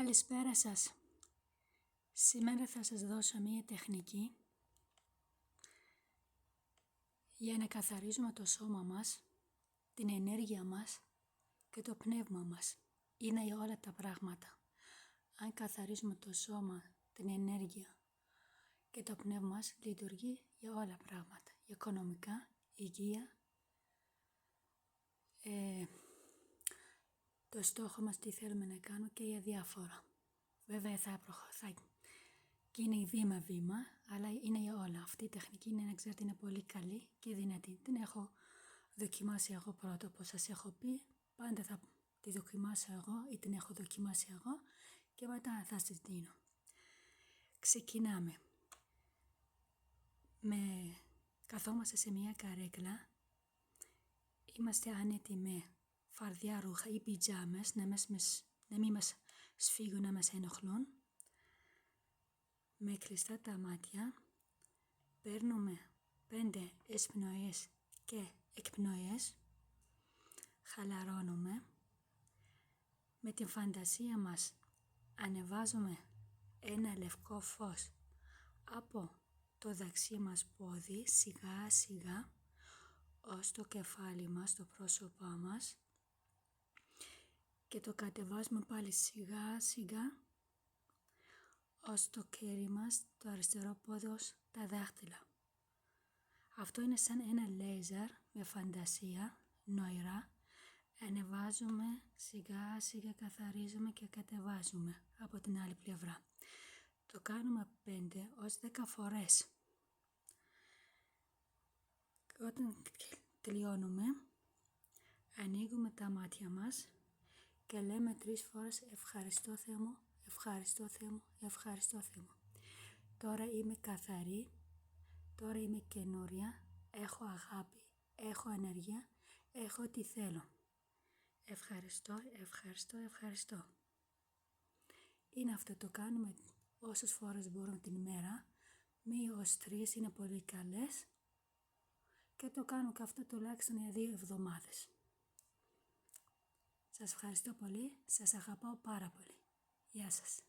Καλησπέρα σας. Σήμερα θα σας δώσω μία τεχνική για να καθαρίζουμε το σώμα μας, την ενέργεια μας και το πνεύμα μας. Είναι για όλα τα πράγματα. Αν καθαρίζουμε το σώμα, την ενέργεια και το πνεύμα μας, λειτουργεί για όλα πράγματα. Οικονομικά, υγεία, το στόχο μας τι θέλουμε να κάνουμε και για διάφορα. Βέβαια θα γίνει βήμα-βήμα, αλλά είναι για όλα. Αυτή η τεχνική είναι, να ξέρετε, είναι πολύ καλή και δυνατή. Την έχω δοκιμάσει εγώ πρώτα, όπως σας έχω πει. Πάντα θα τη δοκιμάσω εγώ ή την έχω δοκιμάσει εγώ και μετά θα σας δίνω. Ξεκινάμε. Καθόμαστε σε μια καρέκλα. Είμαστε άνετοι με φαρδιά ρούχα ή πιτζάμες, να μην μας σφίγγουν, να μας ενοχλούν. Με κλειστά τα μάτια, παίρνουμε 5 εισπνοές και εκπνοές, χαλαρώνουμε, με την φαντασία μας ανεβάζουμε ένα λευκό φως από το δεξί μας πόδι, σιγά σιγά, ως το κεφάλι μας, το πρόσωπό μας, και το κατεβάζουμε πάλι σιγά σιγά ως το κέρι μας, το αριστερό πόδι, ως τα δάχτυλα. Αυτό είναι σαν ένα λέιζερ με φαντασία, νοηρά. Ανεβάζουμε, σιγά σιγά καθαρίζουμε και κατεβάζουμε από την άλλη πλευρά. Το κάνουμε 5 ως 10 φορές. Όταν τελειώνουμε, ανοίγουμε τα μάτια μας και λέμε 3 φορές ευχαριστώ Θεέ μου, ευχαριστώ Θεέ μου, ευχαριστώ Θεέ μου. Τώρα είμαι καθαρή, τώρα είμαι καινούρια, έχω αγάπη, έχω ενέργεια, έχω τι θέλω. Ευχαριστώ, ευχαριστώ, ευχαριστώ. Είναι αυτό, το κάνουμε όσες φορές μπορούμε την ημέρα, 1-3 είναι πολύ καλές, και το κάνω και αυτό τουλάχιστον για 2 εβδομάδες. Σας ευχαριστώ πολύ, σας αγαπάω πάρα πολύ. Γεια σας.